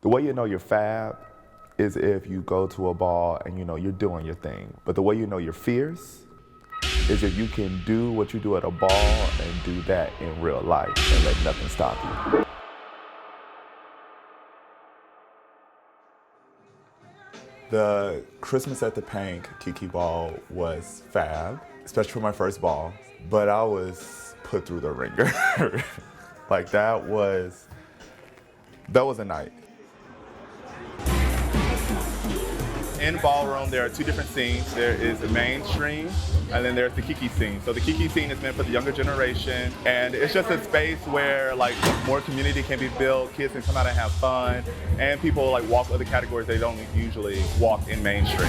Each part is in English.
The way you know you're fab is if you go to a ball and you know you're doing your thing. But the way you know you're fierce is if you can do what you do at a ball and do that in real life and let nothing stop you. The Christmas at the Pynk KiKi Ball was fab, especially for my first ball, but I was put through the ringer. Like that was a night. In Ballroom, there are two different scenes. There is the mainstream, and then there's the KiKi scene. So the KiKi scene is meant for the younger generation, and it's just a space where like more community can be built, kids can come out and have fun, and people like walk other categories they don't usually walk in mainstream.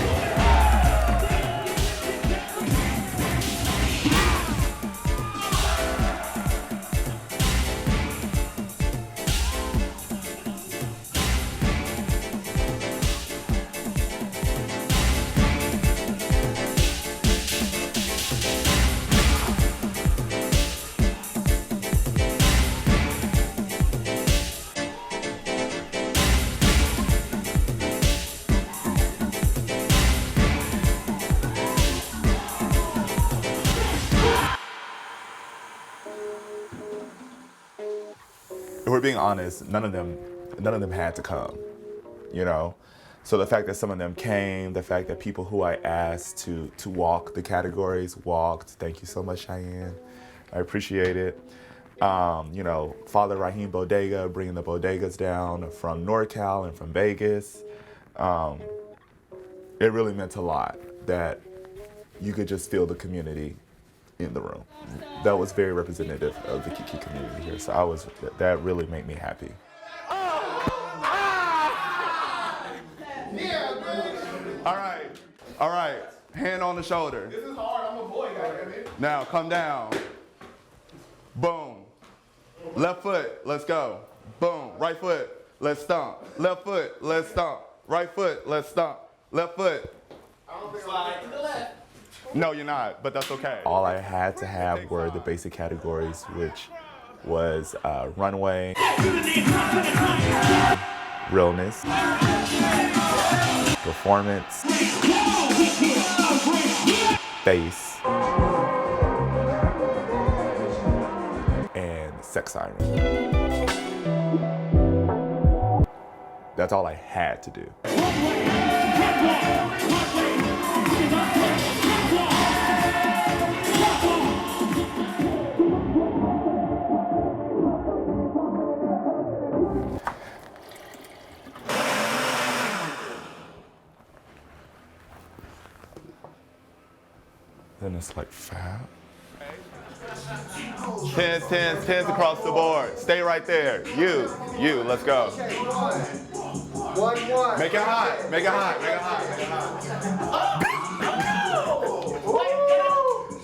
If we're being honest, none of them had to come, you know? So the fact that some of them came, the fact that people who I asked to walk the categories walked, thank you so much, Cheyenne. I appreciate it. You know, Father Raheem Bodega, bringing the bodegas down from NorCal and from Vegas. It really meant a lot that you could just feel the community in the room. That was very representative of the KiKi community here. So that really made me happy. All right, hand on the shoulder. This is hard, I'm a boy, goddammit. Now come down. Boom. Left foot, let's go. Boom, right foot, let's stomp. Left foot, let's stomp. Right foot, let's stomp. Left foot. I don't think slide to the left. No, you're not, but that's okay. All I had to have were the basic categories, which was runway, realness, performance, face, and sex siren. That's all I had to do. Then it's like fab. Tens across the board. Stay right there. You, let's go. One. Make it hot, make it hot, make it hot, make it hot.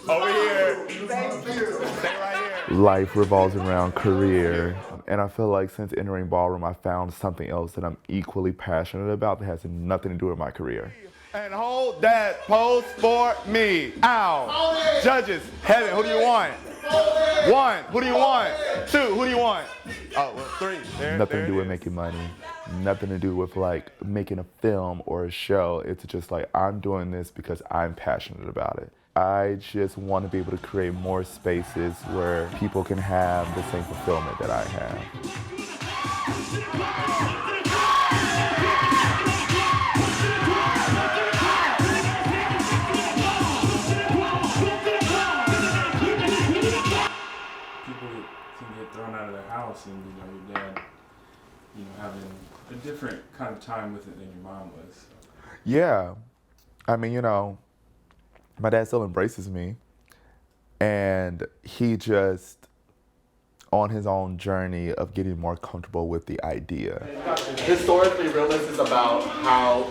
Over here. Thank you. Stay right here. Life revolves around career. And I feel like since entering Ballroom, I found something else that I'm equally passionate about that has nothing to do with my career. And hold that pose for me. Ow. Judges, heaven, who do you want? One, who do you want? Two, who do you want? Oh, well, three. Nothing to do with making money. Nothing to do with like making a film or a show. It's just like I'm doing this because I'm passionate about it. I just want to be able to create more spaces where people can have the same fulfillment that I have. Thrown out of the house, and your dad, having a different kind of time with it than your mom was. So. Yeah, I mean, my dad still embraces me, and he just on his own journey of getting more comfortable with the idea. Historically, realness is about how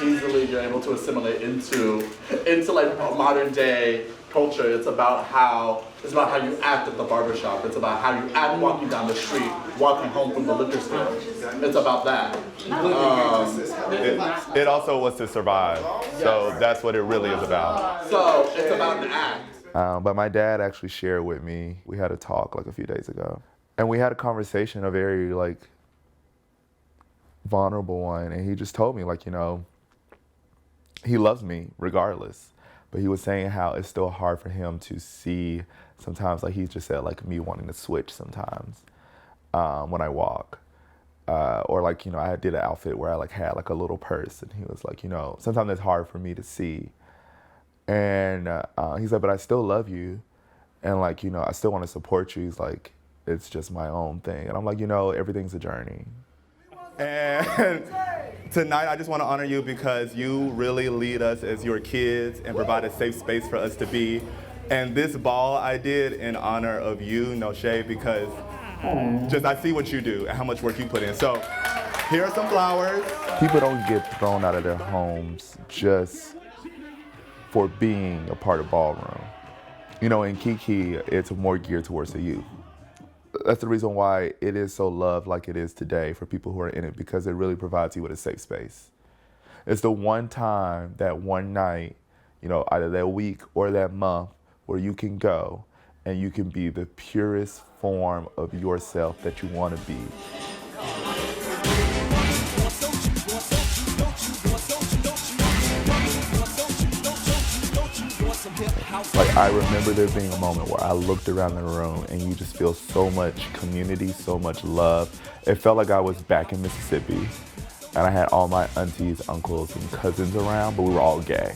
easily you're able to assimilate into like modern day culture. It's about how you act at the barbershop. It's about how you act walking down the street, walking home from the liquor store. It's about that. It also was to survive. So that's what it really is about. So it's about an act. But my dad actually shared with me, we had a talk like a few days ago. And we had a conversation, a very like vulnerable one, and he just told me, like, you know, he loves me regardless. But he was saying how it's still hard for him to see sometimes, like he just said, like me wanting to switch sometimes when I walk. Or like, you know, I did an outfit where I like had like a little purse, and he was like, you know, sometimes it's hard for me to see. And he said, but I still love you. And like, you know, I still want to support you. He's like, it's just my own thing. And I'm like, you know, everything's a journey. And tonight, I just want to honor you because you really lead us as your kids and provide a safe space for us to be. And this ball I did in honor of you, no shade, because just I see what you do and how much work you put in. So here are some flowers. People don't get thrown out of their homes just for being a part of Ballroom. You know, in KiKi, it's more geared towards the youth. That's the reason why it is so loved like it is today for people who are in it, because it really provides you with a safe space. It's the one time, that one night, you know, either that week or that month, where you can go and you can be the purest form of yourself that you want to be. Like, I remember there being a moment where I looked around the room and you just feel so much community, so much love. It felt like I was back in Mississippi, and I had all my aunties, uncles, and cousins around, but we were all gay.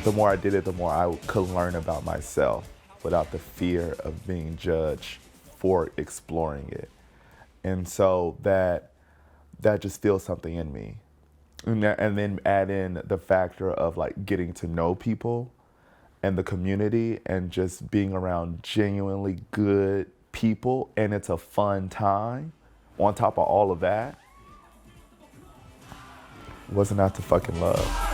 The more I did it, the more I could learn about myself without the fear of being judged for exploring it. And so that just feels something in me. And then add in the factor of like getting to know people and the community and just being around genuinely good people, and it's a fun time. On top of all of that, wasn't out to fucking love.